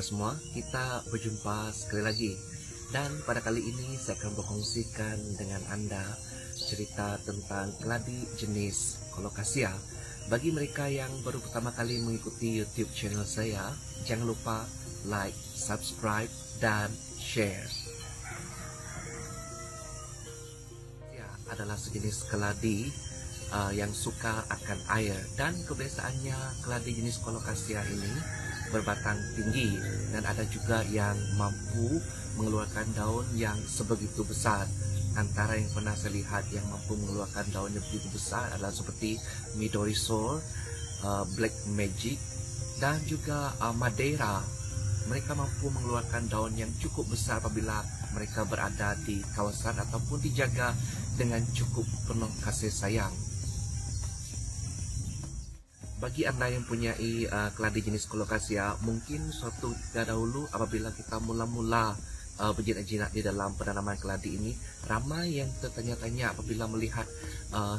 semua, kita berjumpa sekali lagi. Dan pada kali ini saya akan berkongsikan dengan Anda cerita tentang keladi jenis Colocasia. Bagi mereka yang baru pertama kali mengikuti YouTube channel saya, jangan lupa like, subscribe, dan share. Ya, adalah sejenis keladi yang suka akan air, dan kebiasaannya keladi jenis Colocasia ini berbatang tinggi, dan ada juga yang mampu mengeluarkan daun yang sebegitu besar. Antara yang pernah saya lihat yang mampu mengeluarkan daun yang begitu besar adalah seperti Midori Soul, Black Magic, dan juga Madeira. Mereka mampu mengeluarkan daun yang cukup besar apabila mereka berada di kawasan ataupun dijaga dengan cukup penuh kasih sayang. Bagi Anda yang punyai keladi jenis Colocasia, mungkin suatu ketika dahulu apabila kita mula-mula berjinak-jinak di dalam penanaman keladi ini, ramai yang tertanya-tanya apabila melihat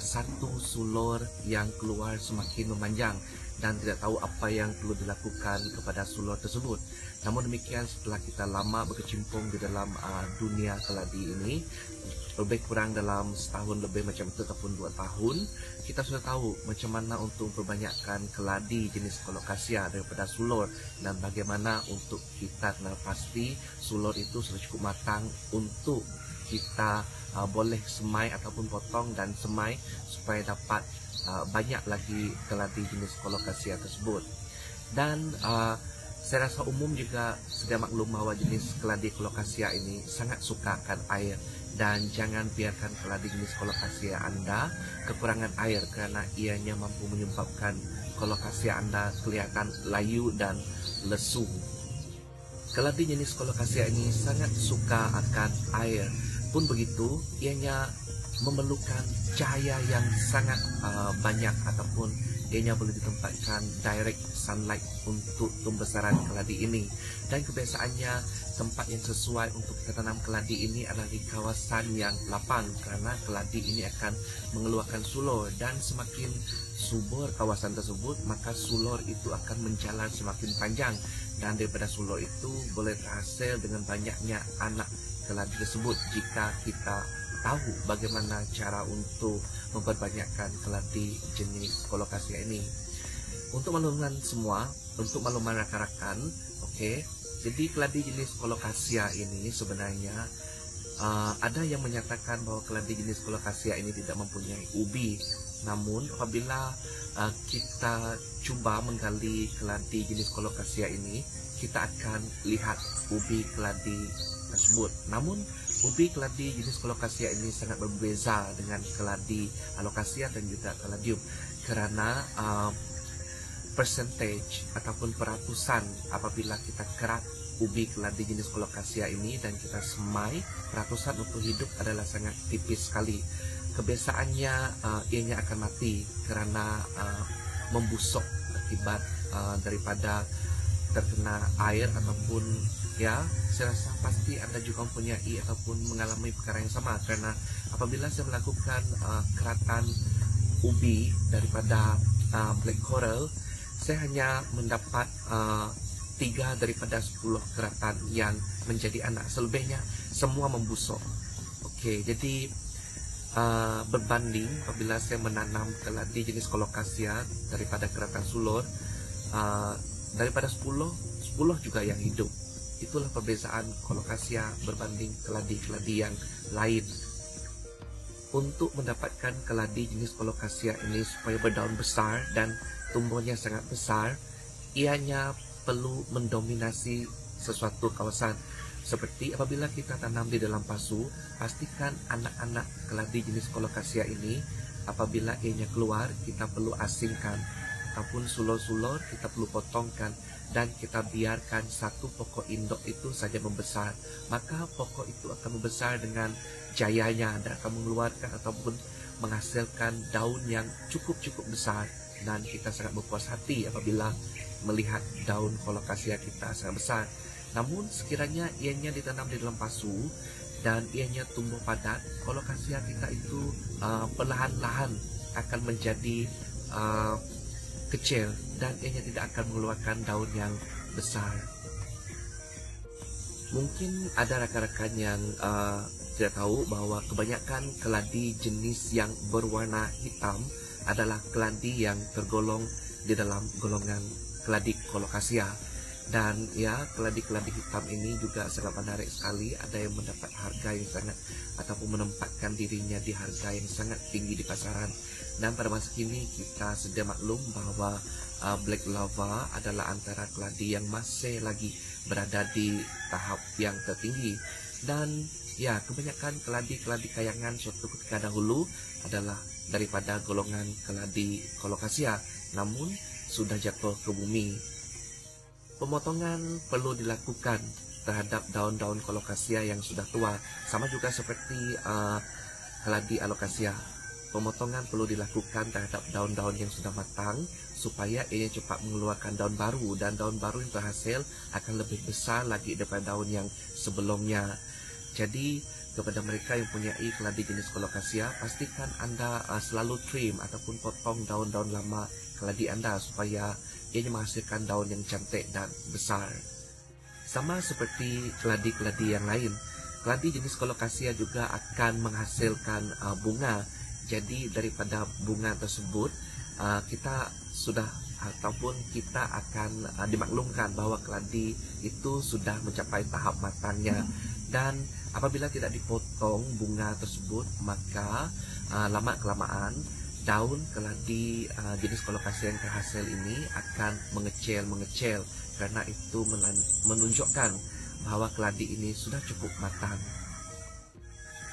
satu sulur yang keluar semakin memanjang dan tidak tahu apa yang perlu dilakukan kepada sulur tersebut. Namun demikian, setelah kita lama berkecimpung di dalam dunia keladi ini, lebih kurang dalam setahun lebih macam itu ataupun 2 tahun, kita sudah tahu macam mana untuk memperbanyakkan keladi jenis Colocasia daripada sulur, dan bagaimana untuk kita kenal pasti sulur itu sudah cukup matang untuk kita boleh semai ataupun potong dan semai supaya dapat banyak lagi keladi jenis Colocasia tersebut. Dan saya rasa umum juga sudah maklum bahwa jenis keladi Colocasia ini sangat suka akan air, dan jangan biarkan keladi jenis Colocasia Anda kekurangan air, kerana ianya mampu menyebabkan Colocasia Anda kelihatan layu dan lesu. Keladi jenis Colocasia ini sangat suka akan air. Pun begitu, ianya memerlukan cahaya yang sangat banyak, ataupun ianya boleh ditempatkan direct sunlight untuk pembesaran keladi ini. Dan kebiasaannya tempat yang sesuai untuk kita tanam keladi ini adalah di kawasan yang lapang, kerana keladi ini akan mengeluarkan sulur, dan semakin subur kawasan tersebut maka sulur itu akan menjalar semakin panjang, dan daripada sulur itu boleh terhasil dengan banyaknya anak keladi tersebut jika kita tahu bagaimana cara untuk memperbanyakkan keladi jenis Colocasia ini. Untuk makluman semua, untuk makluman rakan-rakan, jadi keladi jenis Colocasia ini sebenarnya ada yang menyatakan bahwa keladi jenis Colocasia ini tidak mempunyai ubi. Namun apabila kita cuba menggali keladi jenis Colocasia ini, kita akan lihat ubi keladi tersebut. Namun ubi keladi jenis Colocasia ini sangat berbeza dengan keladi Alocasia dan juga Caladium, kerana percentage ataupun peratusan apabila kita kerat ubi keladi jenis Colocasia ini dan kita semai, peratusan untuk hidup adalah sangat tipis sekali. Kebiasaannya ianya akan mati kerana membusuk akibat daripada terkena air ataupun saya rasa pasti Anda juga mempunyai ataupun mengalami perkara yang sama, kerana apabila saya melakukan keratan ubi daripada black coral, saya hanya mendapat 3 daripada 10 keratan yang menjadi anak. Selebihnya semua membusuk. Jadi berbanding apabila saya menanam keladi jenis Colocasia daripada keratan sulur, daripada 10 juga yang hidup. Itulah perbezaan Colocasia berbanding keladi-keladi yang lain. Untuk mendapatkan keladi jenis Colocasia ini supaya berdaun besar dan tumbuhnya sangat besar, ianya perlu mendominasi sesuatu kawasan. Seperti apabila kita tanam di dalam pasu, pastikan anak-anak keladi jenis Colocasia ini apabila ianya keluar, kita perlu asingkan, ataupun sulur-sulur kita perlu potongkan, dan kita biarkan satu pokok induk itu saja membesar. Maka pokok itu akan membesar dengan jayanya dan akan mengeluarkan ataupun menghasilkan daun yang cukup besar, dan kita sangat berpuas hati apabila melihat daun Colocasia kita sangat besar. Namun sekiranya ianya ditanam di dalam pasu dan ianya tumbuh padat, Colocasia kita itu perlahan-lahan akan menjadi kecil dan ianya tidak akan mengeluarkan daun yang besar. Mungkin ada rekan-rekan yang tidak tahu bahwa kebanyakan keladi jenis yang berwarna hitam adalah keladi yang tergolong di dalam golongan keladi colocasia. Dan ya, keladi-keladi hitam ini juga sangat menarik sekali. Ada yang mendapat harga yang sangat, ataupun menempatkan dirinya di harga yang sangat tinggi di pasaran. Dan pada masa kini kita sedia maklum bahwa Black Lava adalah antara keladi yang masih lagi berada di tahap yang tertinggi. Dan ya, kebanyakan keladi-keladi kayangan suatu ketika dahulu adalah daripada golongan keladi colocasia, namun sudah jatuh ke bumi. Pemotongan perlu dilakukan terhadap daun-daun colocasia yang sudah tua, sama juga seperti keladi alocasia. Pemotongan perlu dilakukan terhadap daun-daun yang sudah matang supaya ia cepat mengeluarkan daun baru, dan daun baru yang terhasil akan lebih besar lagi daripada daun yang sebelumnya. Jadi kepada mereka yang punya keladi jenis colocasia, pastikan Anda selalu trim ataupun potong daun-daun lama keladi Anda supaya ia menghasilkan daun yang cantik dan besar. Sama seperti keladi-keladi yang lain, keladi jenis colocasia juga akan menghasilkan bunga. Jadi daripada bunga tersebut kita sudah ataupun kita akan dimaklumkan bahwa keladi itu sudah mencapai tahap matangnya. Dan apabila tidak dipotong bunga tersebut, maka lama-kelamaan daun keladi jenis colocasia yang terhasil ini akan mengecil, karena itu menunjukkan bahwa keladi ini sudah cukup matang.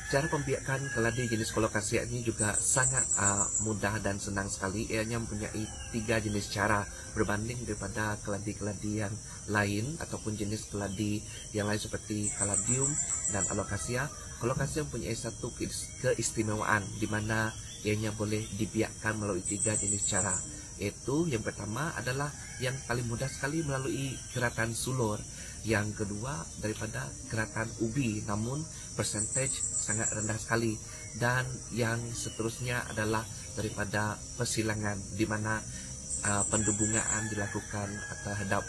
Cara pembiakan keladi jenis colocasia ini juga sangat mudah dan senang sekali. Ianya mempunyai 3 jenis cara berbanding daripada keladi-keladi yang lain ataupun jenis keladi yang lain seperti caladium dan alocasia. Colocasia mempunyai satu keistimewaan di mana ianya boleh dibiakkan melalui 3 jenis cara, yaitu yang pertama adalah yang paling mudah sekali melalui keratan sulur, yang kedua daripada keratan ubi namun persentage sangat rendah sekali, dan yang seterusnya adalah daripada persilangan di mana pendubungan dilakukan terhadap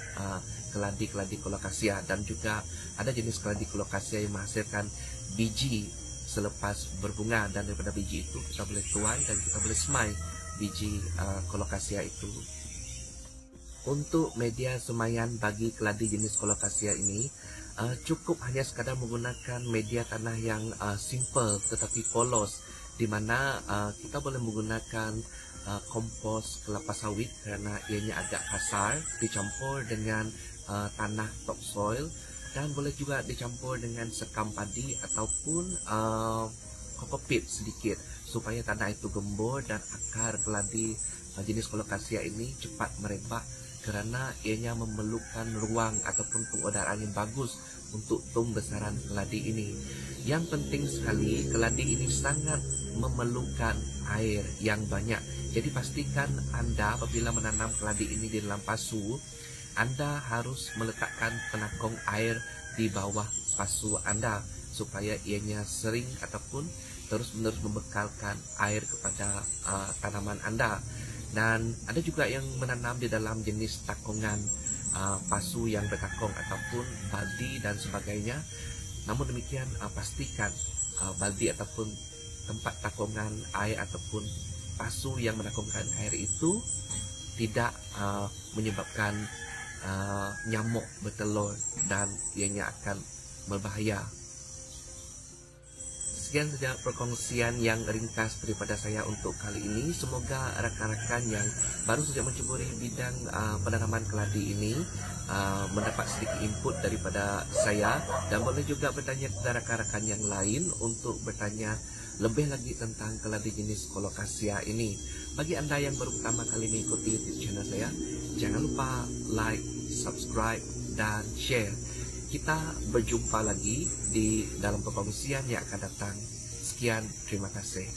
keladi-keladi colocasia. Dan juga ada jenis keladi colocasia yang menghasilkan biji selepas berbunga, dan daripada biji itu kita boleh tuai dan kita boleh semai biji colocasia itu. Untuk media semaian bagi keladi jenis colocasia ini cukup hanya sekadar menggunakan media tanah yang simple tetapi polos, di mana kita boleh menggunakan kompos kelapa sawit karena ianya agak kasar, dicampur dengan tanah topsoil, dan boleh juga dicampur dengan sekam padi ataupun kokopit sedikit supaya tanah itu gembur dan akar keladi jenis colocasia ini cepat merebak, kerana ianya memerlukan ruang ataupun pengudaraan yang bagus untuk tumbuh besaran keladi ini. Yang penting sekali, keladi ini sangat memerlukan air yang banyak. Jadi pastikan Anda apabila menanam keladi ini di dalam pasu, Anda harus meletakkan penakung air di bawah pasu Anda supaya ianya sering ataupun terus-menerus membekalkan air kepada tanaman Anda. Dan ada juga yang menanam di dalam jenis takungan pasu yang bertakung ataupun baldi dan sebagainya. Namun demikian pastikan baldi ataupun tempat takungan air ataupun pasu yang menakungkan air itu tidak menyebabkan nyamuk bertelur dan ianya akan berbahaya. Sekian saja perkongsian yang ringkas daripada saya untuk kali ini. Semoga rekan-rekan yang baru saja menceburi bidang penanaman keladi ini mendapat sedikit input daripada saya, dan boleh juga bertanya kepada rekan-rekan yang lain untuk bertanya lebih lagi tentang keladi jenis colocasia ini. Bagi Anda yang baru pertama kali mengikuti YouTube channel saya, jangan lupa like, subscribe, dan share. Kita berjumpa lagi di dalam perkongsian yang akan datang. Sekian, terima kasih.